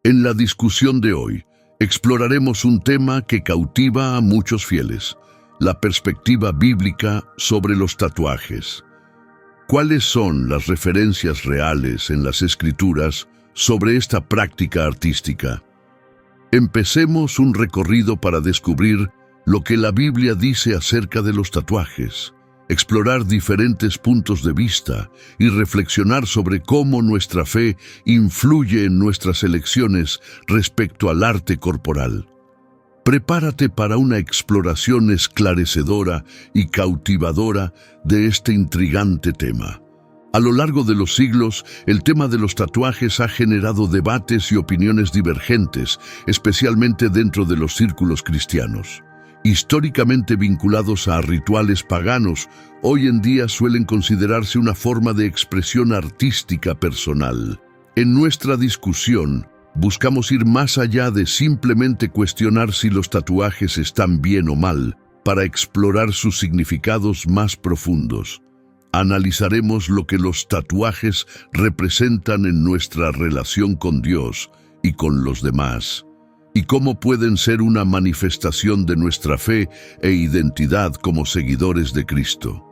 En la discusión de hoy, exploraremos un tema que cautiva a muchos fieles, la perspectiva bíblica sobre los tatuajes. ¿Cuáles son las referencias reales en las Escrituras sobre esta práctica artística? Empecemos un recorrido para descubrir lo que la Biblia dice acerca de los tatuajes, explorar diferentes puntos de vista y reflexionar sobre cómo nuestra fe influye en nuestras elecciones respecto al arte corporal. Prepárate para una exploración esclarecedora y cautivadora de este intrigante tema. A lo largo de los siglos, el tema de los tatuajes ha generado debates y opiniones divergentes, especialmente dentro de los círculos cristianos. Históricamente vinculados a rituales paganos, hoy en día suelen considerarse una forma de expresión artística personal. En nuestra discusión, buscamos ir más allá de simplemente cuestionar si los tatuajes están bien o mal, para explorar sus significados más profundos. Analizaremos lo que los tatuajes representan en nuestra relación con Dios y con los demás, y cómo pueden ser una manifestación de nuestra fe e identidad como seguidores de Cristo.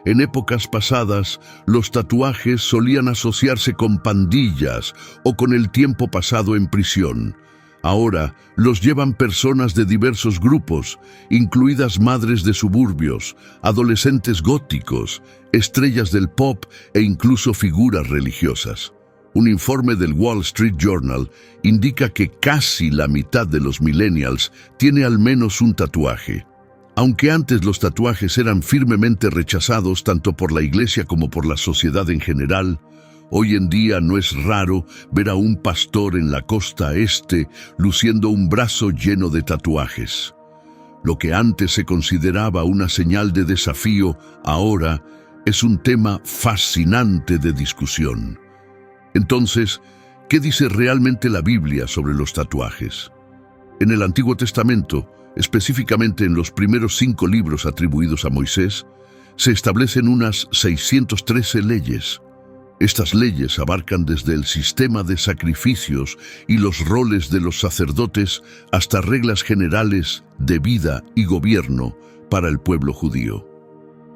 En épocas pasadas, los tatuajes solían asociarse con pandillas o con el tiempo pasado en prisión. Ahora los llevan personas de diversos grupos, incluidas madres de suburbios, adolescentes góticos, estrellas del pop e incluso figuras religiosas. Un informe del Wall Street Journal indica que casi la mitad de los millennials tiene al menos un tatuaje. Aunque antes los tatuajes eran firmemente rechazados tanto por la iglesia como por la sociedad en general, hoy en día no es raro ver a un pastor en la costa este luciendo un brazo lleno de tatuajes. Lo que antes se consideraba una señal de desafío, ahora es un tema fascinante de discusión. Entonces, ¿qué dice realmente la Biblia sobre los tatuajes? En el Antiguo Testamento, específicamente en los primeros 5 libros atribuidos a Moisés, se establecen unas 613 leyes. Estas leyes abarcan desde el sistema de sacrificios y los roles de los sacerdotes hasta reglas generales de vida y gobierno para el pueblo judío.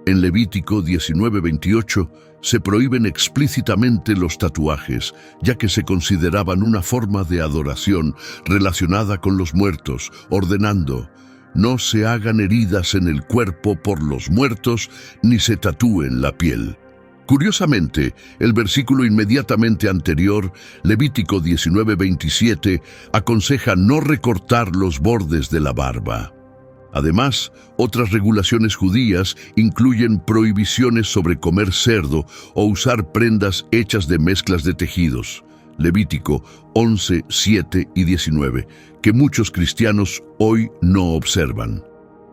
En Levítico 19:28 se prohíben explícitamente los tatuajes, ya que se consideraban una forma de adoración relacionada con los muertos, ordenando: no se hagan heridas en el cuerpo por los muertos, ni se tatúen la piel. Curiosamente, el versículo inmediatamente anterior, Levítico 19:27, aconseja no recortar los bordes de la barba. Además, otras regulaciones judías incluyen prohibiciones sobre comer cerdo o usar prendas hechas de mezclas de tejidos. Levítico 11, 7 y 19, que muchos cristianos hoy no observan.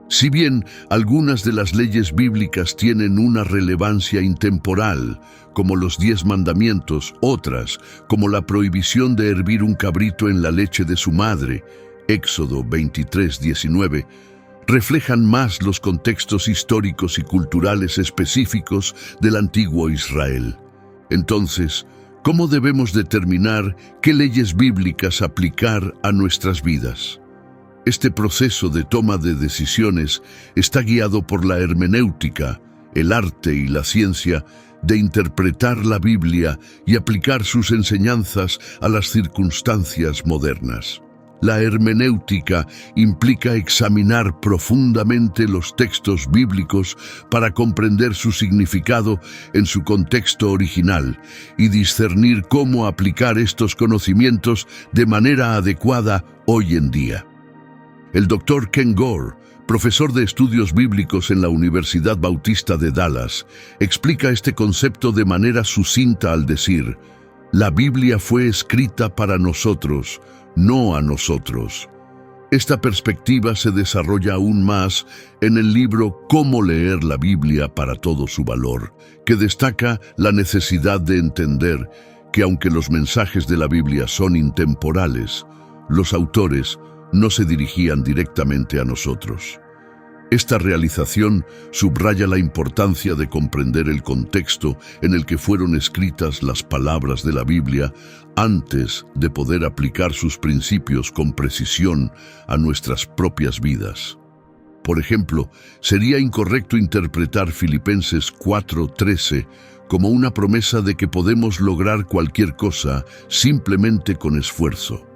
Si bien algunas de las leyes bíblicas tienen una relevancia intemporal, como los 10 mandamientos, otras, como la prohibición de hervir un cabrito en la leche de su madre, Éxodo 23, 19, reflejan más los contextos históricos y culturales específicos del antiguo Israel. Entonces, ¿cómo debemos determinar qué leyes bíblicas aplicar a nuestras vidas? Este proceso de toma de decisiones está guiado por la hermenéutica, el arte y la ciencia de interpretar la Biblia y aplicar sus enseñanzas a las circunstancias modernas. La hermenéutica implica examinar profundamente los textos bíblicos para comprender su significado en su contexto original y discernir cómo aplicar estos conocimientos de manera adecuada hoy en día. El Dr. Ken Gore, profesor de estudios bíblicos en la Universidad Bautista de Dallas, explica este concepto de manera sucinta al decir: la Biblia fue escrita para nosotros, no a nosotros. Esta perspectiva se desarrolla aún más en el libro Cómo leer la Biblia para todo su valor, que destaca la necesidad de entender que aunque los mensajes de la Biblia son intemporales, los autores no se dirigían directamente a nosotros. Esta realización subraya la importancia de comprender el contexto en el que fueron escritas las palabras de la Biblia antes de poder aplicar sus principios con precisión a nuestras propias vidas. Por ejemplo, sería incorrecto interpretar Filipenses 4:13 como una promesa de que podemos lograr cualquier cosa simplemente con esfuerzo.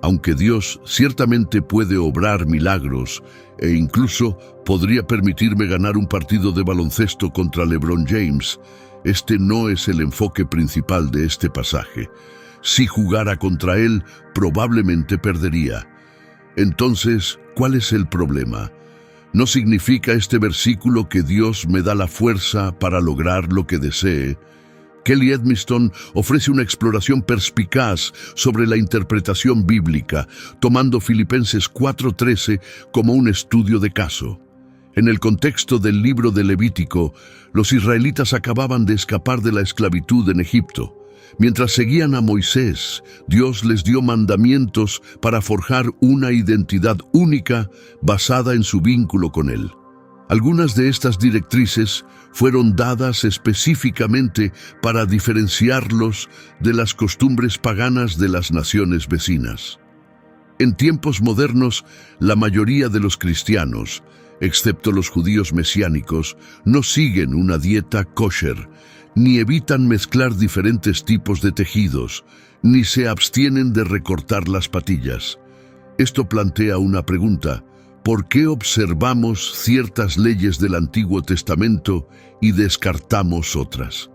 Aunque Dios ciertamente puede obrar milagros e incluso podría permitirme ganar un partido de baloncesto contra LeBron James, este no es el enfoque principal de este pasaje. Si jugara contra él, probablemente perdería. Entonces, ¿cuál es el problema? ¿No significa este versículo que Dios me da la fuerza para lograr lo que desee? Kelly Edmiston ofrece una exploración perspicaz sobre la interpretación bíblica, tomando Filipenses 4:13 como un estudio de caso. En el contexto del libro de Levítico, los israelitas acababan de escapar de la esclavitud en Egipto. Mientras seguían a Moisés, Dios les dio mandamientos para forjar una identidad única basada en su vínculo con Él. Algunas de estas directrices fueron dadas específicamente para diferenciarlos de las costumbres paganas de las naciones vecinas. En tiempos modernos, la mayoría de los cristianos, excepto los judíos mesiánicos, no siguen una dieta kosher, ni evitan mezclar diferentes tipos de tejidos, ni se abstienen de recortar las patillas. Esto plantea una pregunta: ¿por qué observamos ciertas leyes del Antiguo Testamento y descartamos otras?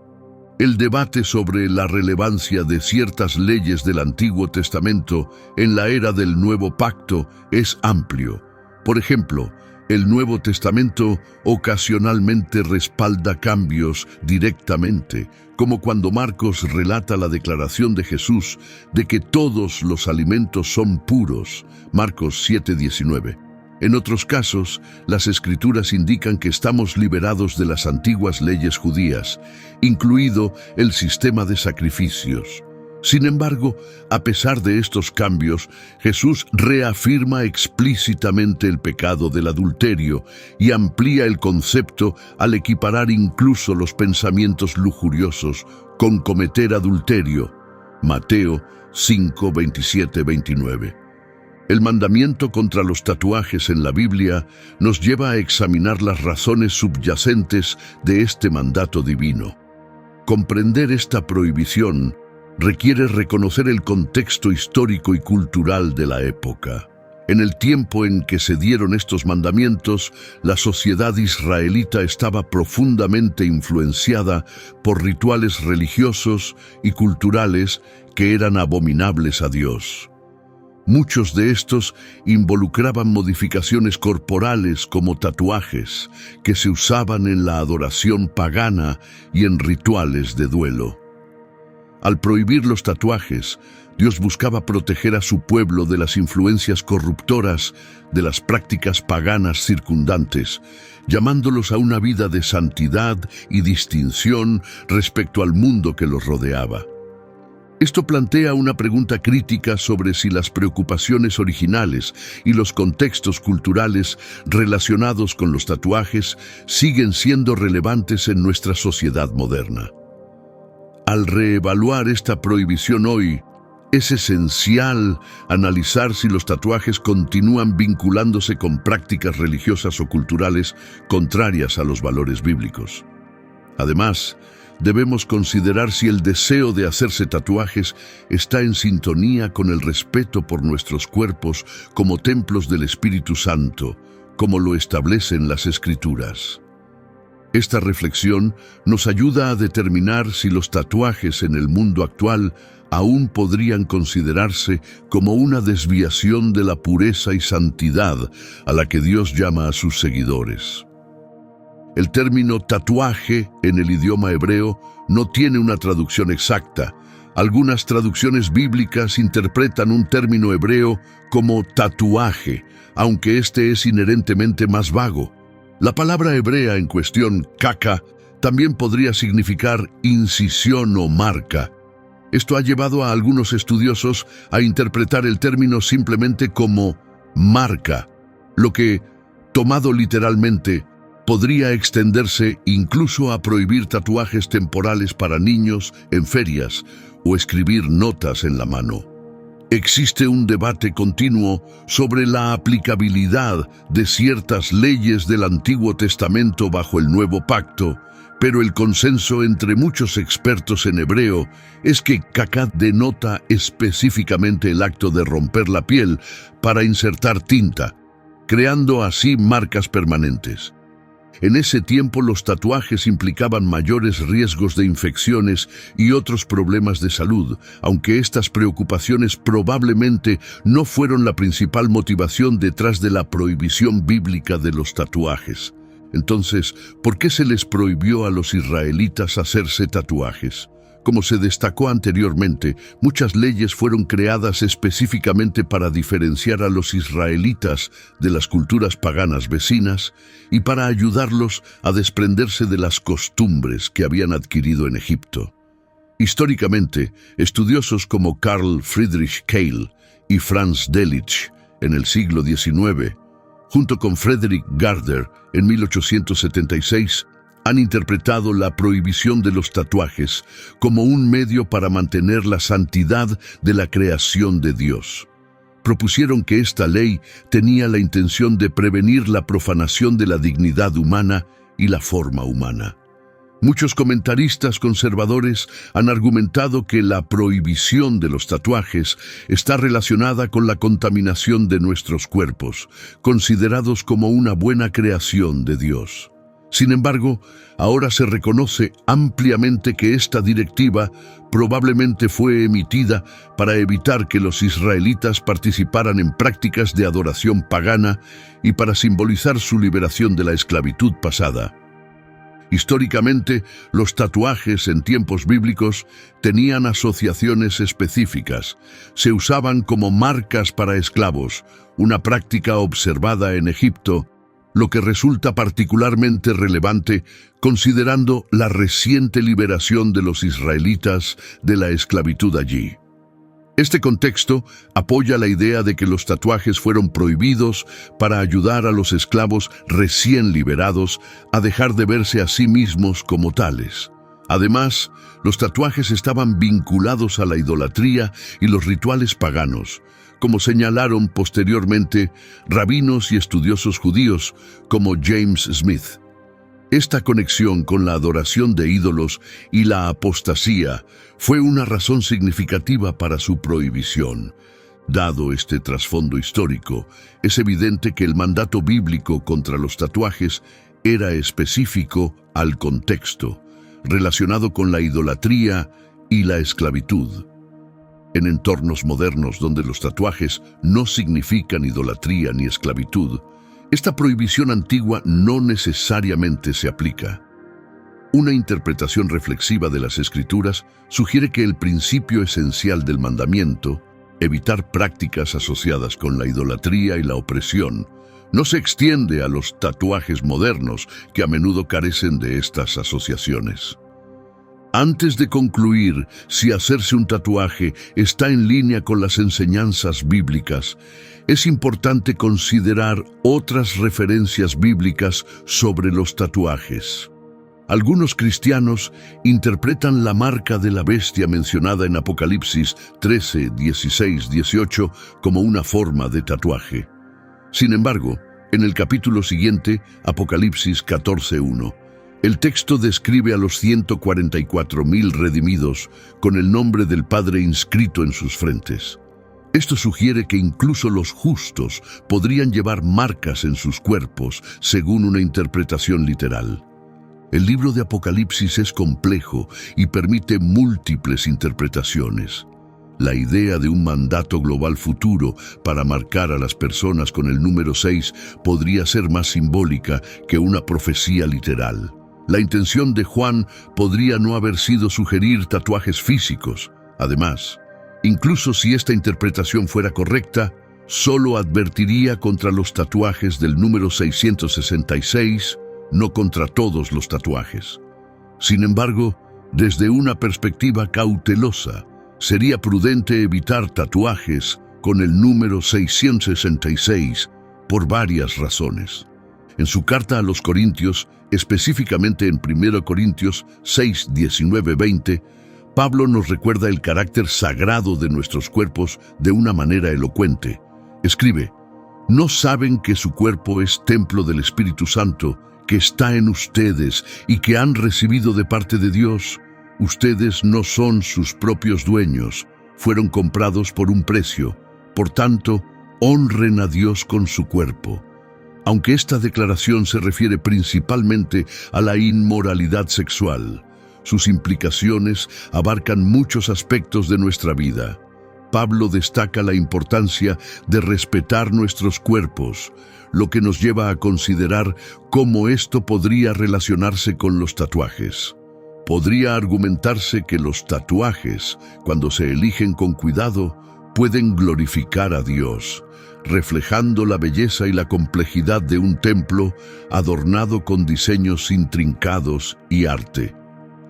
El debate sobre la relevancia de ciertas leyes del Antiguo Testamento en la era del Nuevo Pacto es amplio. Por ejemplo, el Nuevo Testamento ocasionalmente respalda cambios directamente, como cuando Marcos relata la declaración de Jesús de que todos los alimentos son puros, Marcos 7:19. En otros casos, las Escrituras indican que estamos liberados de las antiguas leyes judías, incluido el sistema de sacrificios. Sin embargo, a pesar de estos cambios, Jesús reafirma explícitamente el pecado del adulterio y amplía el concepto al equiparar incluso los pensamientos lujuriosos con cometer adulterio. Mateo 5:27-29. El mandamiento contra los tatuajes en la Biblia nos lleva a examinar las razones subyacentes de este mandato divino. Comprender esta prohibición requiere reconocer el contexto histórico y cultural de la época. En el tiempo en que se dieron estos mandamientos, la sociedad israelita estaba profundamente influenciada por rituales religiosos y culturales que eran abominables a Dios. Muchos de estos involucraban modificaciones corporales como tatuajes, que se usaban en la adoración pagana y en rituales de duelo. Al prohibir los tatuajes, Dios buscaba proteger a su pueblo de las influencias corruptoras de las prácticas paganas circundantes, llamándolos a una vida de santidad y distinción respecto al mundo que los rodeaba. Esto plantea una pregunta crítica sobre si las preocupaciones originales y los contextos culturales relacionados con los tatuajes siguen siendo relevantes en nuestra sociedad moderna. Al reevaluar esta prohibición hoy, es esencial analizar si los tatuajes continúan vinculándose con prácticas religiosas o culturales contrarias a los valores bíblicos. Además, debemos considerar si el deseo de hacerse tatuajes está en sintonía con el respeto por nuestros cuerpos como templos del Espíritu Santo, como lo establecen las Escrituras. Esta reflexión nos ayuda a determinar si los tatuajes en el mundo actual aún podrían considerarse como una desviación de la pureza y santidad a la que Dios llama a sus seguidores. El término tatuaje en el idioma hebreo no tiene una traducción exacta. Algunas traducciones bíblicas interpretan un término hebreo como tatuaje, aunque este es inherentemente más vago. La palabra hebrea en cuestión, caca, también podría significar incisión o marca. Esto ha llevado a algunos estudiosos a interpretar el término simplemente como marca, lo que tomado literalmente, podría extenderse incluso a prohibir tatuajes temporales para niños en ferias o escribir notas en la mano. Existe un debate continuo sobre la aplicabilidad de ciertas leyes del Antiguo Testamento bajo el Nuevo Pacto, pero el consenso entre muchos expertos en hebreo es que Kakat denota específicamente el acto de romper la piel para insertar tinta, creando así marcas permanentes. En ese tiempo los tatuajes implicaban mayores riesgos de infecciones y otros problemas de salud, aunque estas preocupaciones probablemente no fueron la principal motivación detrás de la prohibición bíblica de los tatuajes. Entonces, ¿por qué se les prohibió a los israelitas hacerse tatuajes? Como se destacó anteriormente, muchas leyes fueron creadas específicamente para diferenciar a los israelitas de las culturas paganas vecinas y para ayudarlos a desprenderse de las costumbres que habían adquirido en Egipto. Históricamente, estudiosos como Carl Friedrich Keil y Franz Delitzsch en el siglo XIX, junto con Frederick Gardner en 1876, han interpretado la prohibición de los tatuajes como un medio para mantener la santidad de la creación de Dios. Propusieron que esta ley tenía la intención de prevenir la profanación de la dignidad humana y la forma humana. Muchos comentaristas conservadores han argumentado que la prohibición de los tatuajes está relacionada con la contaminación de nuestros cuerpos, considerados como una buena creación de Dios. Sin embargo, ahora se reconoce ampliamente que esta directiva probablemente fue emitida para evitar que los israelitas participaran en prácticas de adoración pagana y para simbolizar su liberación de la esclavitud pasada. Históricamente, los tatuajes en tiempos bíblicos tenían asociaciones específicas. Se usaban como marcas para esclavos, una práctica observada en Egipto, lo que resulta particularmente relevante considerando la reciente liberación de los israelitas de la esclavitud allí. Este contexto apoya la idea de que los tatuajes fueron prohibidos para ayudar a los esclavos recién liberados a dejar de verse a sí mismos como tales. Además, los tatuajes estaban vinculados a la idolatría y los rituales paganos, como señalaron posteriormente rabinos y estudiosos judíos como James Smith. Esta conexión con la adoración de ídolos y la apostasía fue una razón significativa para su prohibición. Dado este trasfondo histórico, es evidente que el mandato bíblico contra los tatuajes era específico al contexto, relacionado con la idolatría y la esclavitud. En entornos modernos donde los tatuajes no significan idolatría ni esclavitud, esta prohibición antigua no necesariamente se aplica. Una interpretación reflexiva de las Escrituras sugiere que el principio esencial del mandamiento, evitar prácticas asociadas con la idolatría y la opresión, no se extiende a los tatuajes modernos que a menudo carecen de estas asociaciones. Antes de concluir si hacerse un tatuaje está en línea con las enseñanzas bíblicas, es importante considerar otras referencias bíblicas sobre los tatuajes. Algunos cristianos interpretan la marca de la bestia mencionada en Apocalipsis 13, 16, 18 como una forma de tatuaje. Sin embargo, en el capítulo siguiente, Apocalipsis 14:1, el texto describe a los 144,000 redimidos con el nombre del Padre inscrito en sus frentes. Esto sugiere que incluso los justos podrían llevar marcas en sus cuerpos, según una interpretación literal. El libro de Apocalipsis es complejo y permite múltiples interpretaciones. La idea de un mandato global futuro para marcar a las personas con el número 6 podría ser más simbólica que una profecía literal. La intención de Juan podría no haber sido sugerir tatuajes físicos. Además, incluso si esta interpretación fuera correcta, solo advertiría contra los tatuajes del número 666, no contra todos los tatuajes. Sin embargo, desde una perspectiva cautelosa, sería prudente evitar tatuajes con el número 666 por varias razones. En su carta a los Corintios, específicamente en 1 Corintios 6, 19, 20, Pablo nos recuerda el carácter sagrado de nuestros cuerpos de una manera elocuente. Escribe: ¿no saben que su cuerpo es templo del Espíritu Santo, que está en ustedes y que han recibido de parte de Dios? Ustedes no son sus propios dueños, fueron comprados por un precio. Por tanto, honren a Dios con su cuerpo. Aunque esta declaración se refiere principalmente a la inmoralidad sexual, sus implicaciones abarcan muchos aspectos de nuestra vida. Pablo destaca la importancia de respetar nuestros cuerpos, lo que nos lleva a considerar cómo esto podría relacionarse con los tatuajes. Podría argumentarse que los tatuajes, cuando se eligen con cuidado, pueden glorificar a Dios, reflejando la belleza y la complejidad de un templo adornado con diseños intrincados y arte.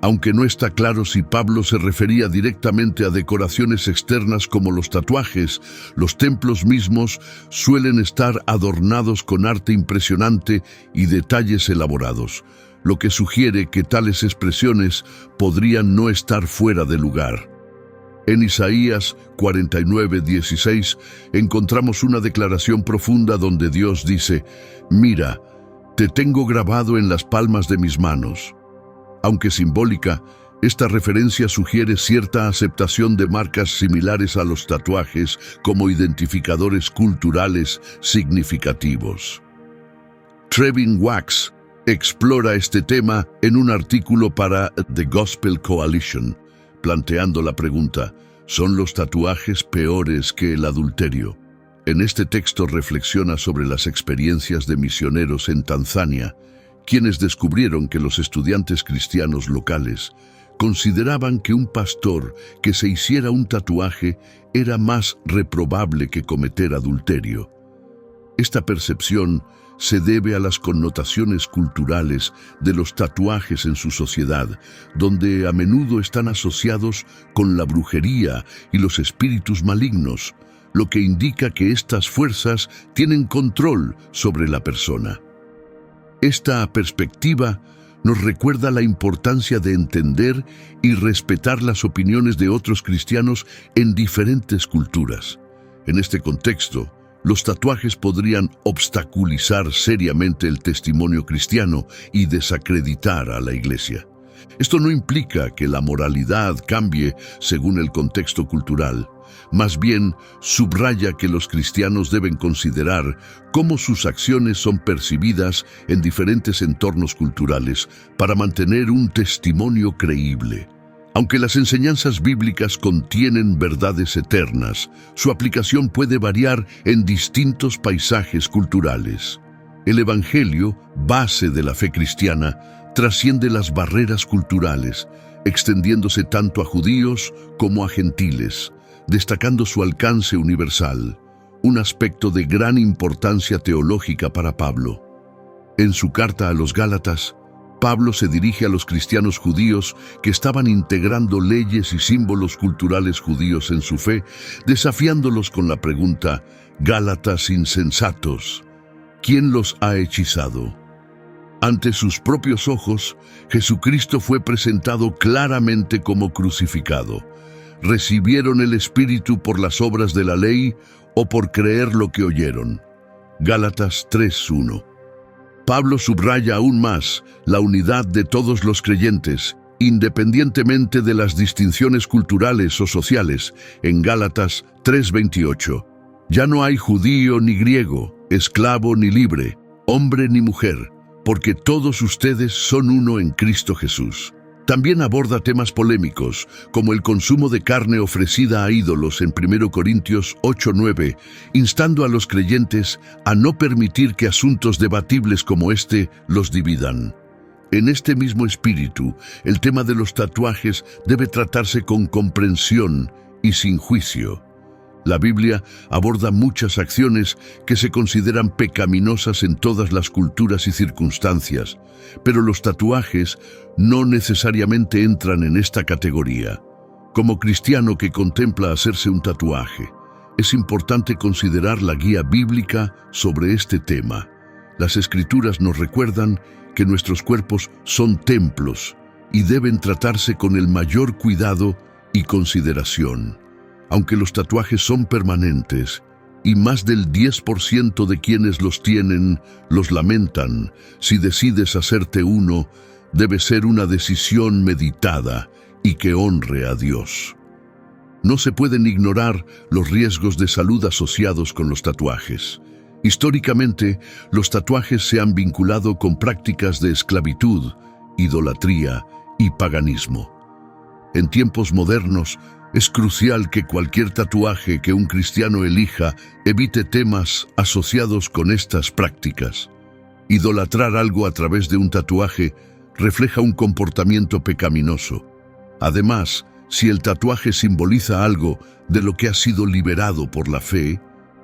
Aunque no está claro si Pablo se refería directamente a decoraciones externas como los tatuajes, los templos mismos suelen estar adornados con arte impresionante y detalles elaborados, lo que sugiere que tales expresiones podrían no estar fuera de lugar. En Isaías 49:16 encontramos una declaración profunda donde Dios dice: «Mira, te tengo grabado en las palmas de mis manos». Aunque simbólica, esta referencia sugiere cierta aceptación de marcas similares a los tatuajes como identificadores culturales significativos. Trevin Wax explora este tema en un artículo para The Gospel Coalition, planteando la pregunta: ¿son los tatuajes peores que el adulterio? En este texto reflexiona sobre las experiencias de misioneros en Tanzania, quienes descubrieron que los estudiantes cristianos locales consideraban que un pastor que se hiciera un tatuaje era más reprobable que cometer adulterio. Esta percepción se debe a las connotaciones culturales de los tatuajes en su sociedad, donde a menudo están asociados con la brujería y los espíritus malignos, lo que indica que estas fuerzas tienen control sobre la persona. Esta perspectiva nos recuerda la importancia de entender y respetar las opiniones de otros cristianos en diferentes culturas. En este contexto, los tatuajes podrían obstaculizar seriamente el testimonio cristiano y desacreditar a la Iglesia. Esto no implica que la moralidad cambie según el contexto cultural. Más bien, subraya que los cristianos deben considerar cómo sus acciones son percibidas en diferentes entornos culturales para mantener un testimonio creíble. Aunque las enseñanzas bíblicas contienen verdades eternas, su aplicación puede variar en distintos paisajes culturales. El Evangelio, base de la fe cristiana, trasciende las barreras culturales, extendiéndose tanto a judíos como a gentiles, destacando su alcance universal, un aspecto de gran importancia teológica para Pablo. En su carta a los Gálatas, Pablo se dirige a los cristianos judíos que estaban integrando leyes y símbolos culturales judíos en su fe, desafiándolos con la pregunta: «Gálatas insensatos, ¿quién los ha hechizado?». Ante sus propios ojos, Jesucristo fue presentado claramente como crucificado. ¿Recibieron el Espíritu por las obras de la ley o por creer lo que oyeron? Gálatas 3:1. Pablo subraya aún más la unidad de todos los creyentes, independientemente de las distinciones culturales o sociales, en Gálatas 3:28. Ya no hay judío ni griego, esclavo ni libre, hombre ni mujer, porque todos ustedes son uno en Cristo Jesús. También aborda temas polémicos, como el consumo de carne ofrecida a ídolos en 1 Corintios 8:9, instando a los creyentes a no permitir que asuntos debatibles como este los dividan. En este mismo espíritu, el tema de los tatuajes debe tratarse con comprensión y sin juicio. La Biblia aborda muchas acciones que se consideran pecaminosas en todas las culturas y circunstancias, pero los tatuajes no necesariamente entran en esta categoría. Como cristiano que contempla hacerse un tatuaje, es importante considerar la guía bíblica sobre este tema. Las Escrituras nos recuerdan que nuestros cuerpos son templos y deben tratarse con el mayor cuidado y consideración. Aunque los tatuajes son permanentes y más del 10% de quienes los tienen los lamentan, si decides hacerte uno, debe ser una decisión meditada y que honre a Dios. No se pueden ignorar los riesgos de salud asociados con los tatuajes. Históricamente, los tatuajes se han vinculado con prácticas de esclavitud, idolatría y paganismo. En tiempos modernos, es crucial que cualquier tatuaje que un cristiano elija evite temas asociados con estas prácticas. Idolatrar algo a través de un tatuaje refleja un comportamiento pecaminoso. Además, si el tatuaje simboliza algo de lo que ha sido liberado por la fe,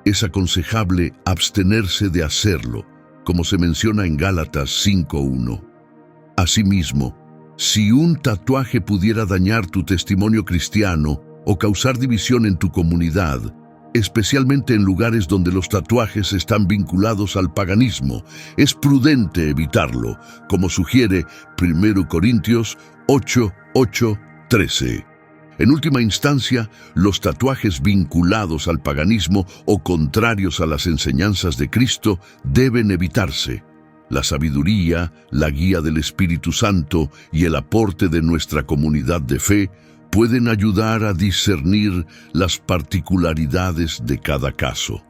es aconsejable abstenerse de hacerlo, como se menciona en Gálatas 5:1. Asimismo, si un tatuaje pudiera dañar tu testimonio cristiano o causar división en tu comunidad, especialmente en lugares donde los tatuajes están vinculados al paganismo, es prudente evitarlo, como sugiere 1 Corintios 8:13. En última instancia, los tatuajes vinculados al paganismo o contrarios a las enseñanzas de Cristo deben evitarse. La sabiduría, la guía del Espíritu Santo y el aporte de nuestra comunidad de fe pueden ayudar a discernir las particularidades de cada caso.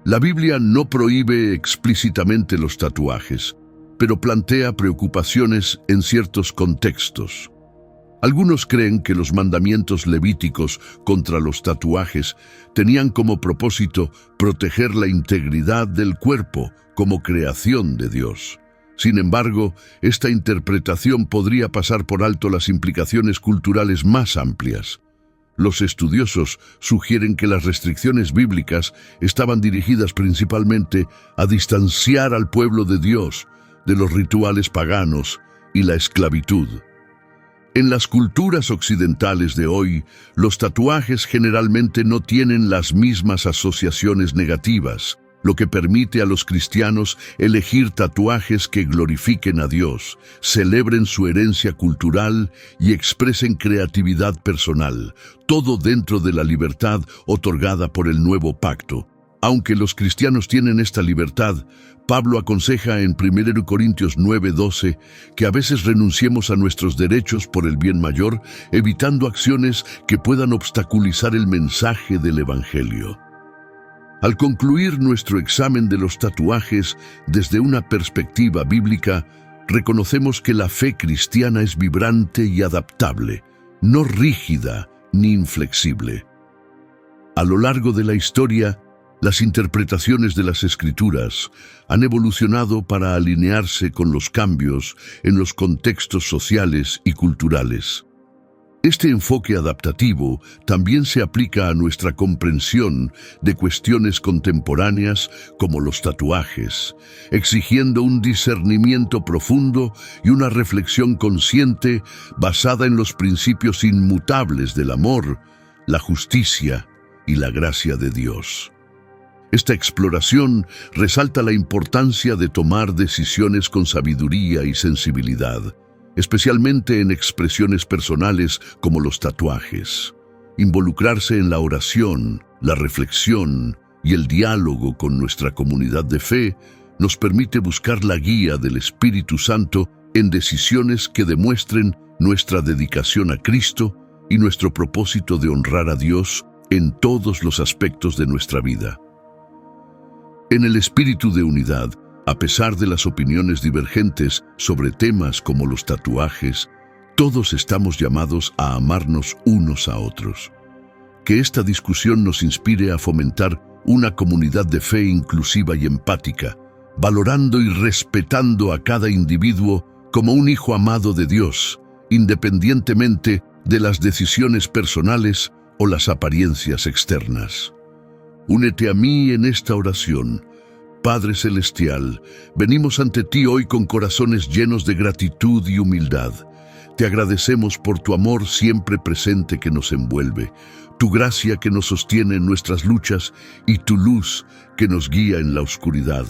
La Biblia no prohíbe explícitamente los tatuajes, pero plantea preocupaciones en ciertos contextos. Algunos creen que los mandamientos levíticos contra los tatuajes tenían como propósito proteger la integridad del cuerpo como creación de Dios. Sin embargo, esta interpretación podría pasar por alto las implicaciones culturales más amplias. Los estudiosos sugieren que las restricciones bíblicas estaban dirigidas principalmente a distanciar al pueblo de Dios de los rituales paganos y la esclavitud. En las culturas occidentales de hoy, los tatuajes generalmente no tienen las mismas asociaciones negativas, lo que permite a los cristianos elegir tatuajes que glorifiquen a Dios, celebren su herencia cultural y expresen creatividad personal, todo dentro de la libertad otorgada por el nuevo pacto. Aunque los cristianos tienen esta libertad, Pablo aconseja en 1 Corintios 9:12 que a veces renunciemos a nuestros derechos por el bien mayor, evitando acciones que puedan obstaculizar el mensaje del Evangelio. Al concluir nuestro examen de los tatuajes desde una perspectiva bíblica, reconocemos que la fe cristiana es vibrante y adaptable, no rígida ni inflexible. A lo largo de la historia, las interpretaciones de las Escrituras han evolucionado para alinearse con los cambios en los contextos sociales y culturales. Este enfoque adaptativo también se aplica a nuestra comprensión de cuestiones contemporáneas como los tatuajes, exigiendo un discernimiento profundo y una reflexión consciente basada en los principios inmutables del amor, la justicia y la gracia de Dios. Esta exploración resalta la importancia de tomar decisiones con sabiduría y sensibilidad, especialmente en expresiones personales como los tatuajes. Involucrarse en la oración, la reflexión y el diálogo con nuestra comunidad de fe nos permite buscar la guía del Espíritu Santo en decisiones que demuestren nuestra dedicación a Cristo y nuestro propósito de honrar a Dios en todos los aspectos de nuestra vida. En el espíritu de unidad, a pesar de las opiniones divergentes sobre temas como los tatuajes, todos estamos llamados a amarnos unos a otros. Que esta discusión nos inspire a fomentar una comunidad de fe inclusiva y empática, valorando y respetando a cada individuo como un hijo amado de Dios, independientemente de las decisiones personales o las apariencias externas. Únete a mí en esta oración. Padre Celestial, venimos ante ti hoy con corazones llenos de gratitud y humildad. Te agradecemos por tu amor siempre presente que nos envuelve, tu gracia que nos sostiene en nuestras luchas y tu luz que nos guía en la oscuridad.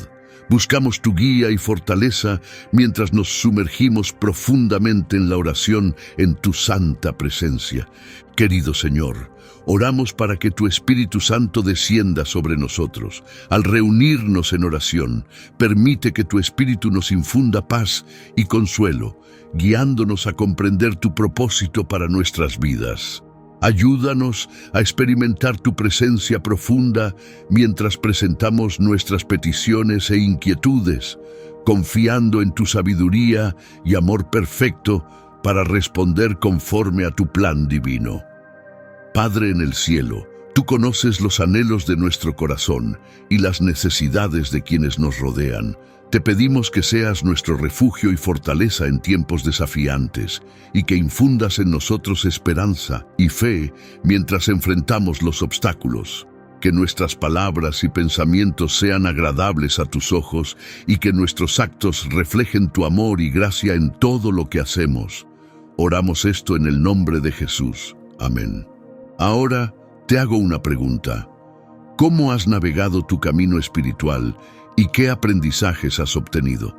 Buscamos tu guía y fortaleza mientras nos sumergimos profundamente en la oración en tu santa presencia. Querido Señor, oramos para que tu Espíritu Santo descienda sobre nosotros. Al reunirnos en oración, permite que tu Espíritu nos infunda paz y consuelo, guiándonos a comprender tu propósito para nuestras vidas. Ayúdanos a experimentar tu presencia profunda mientras presentamos nuestras peticiones e inquietudes, confiando en tu sabiduría y amor perfecto para responder conforme a tu plan divino. Padre en el cielo, tú conoces los anhelos de nuestro corazón y las necesidades de quienes nos rodean. Te pedimos que seas nuestro refugio y fortaleza en tiempos desafiantes y que infundas en nosotros esperanza y fe mientras enfrentamos los obstáculos. Que nuestras palabras y pensamientos sean agradables a tus ojos y que nuestros actos reflejen tu amor y gracia en todo lo que hacemos. Oramos esto en el nombre de Jesús. Amén. Ahora te hago una pregunta. ¿Cómo has navegado tu camino espiritual y qué aprendizajes has obtenido?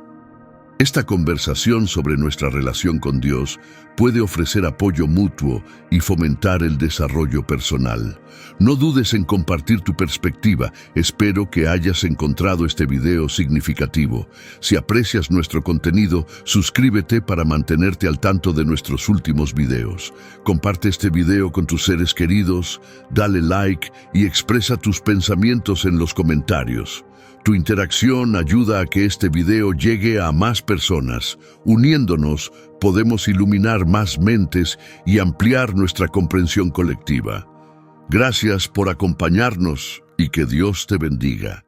Esta conversación sobre nuestra relación con Dios puede ofrecer apoyo mutuo y fomentar el desarrollo personal. No dudes en compartir tu perspectiva. Espero que hayas encontrado este video significativo. Si aprecias nuestro contenido, suscríbete para mantenerte al tanto de nuestros últimos videos. Comparte este video con tus seres queridos, dale like y expresa tus pensamientos en los comentarios. Tu interacción ayuda a que este video llegue a más personas. Uniéndonos, podemos iluminar más mentes y ampliar nuestra comprensión colectiva. Gracias por acompañarnos y que Dios te bendiga.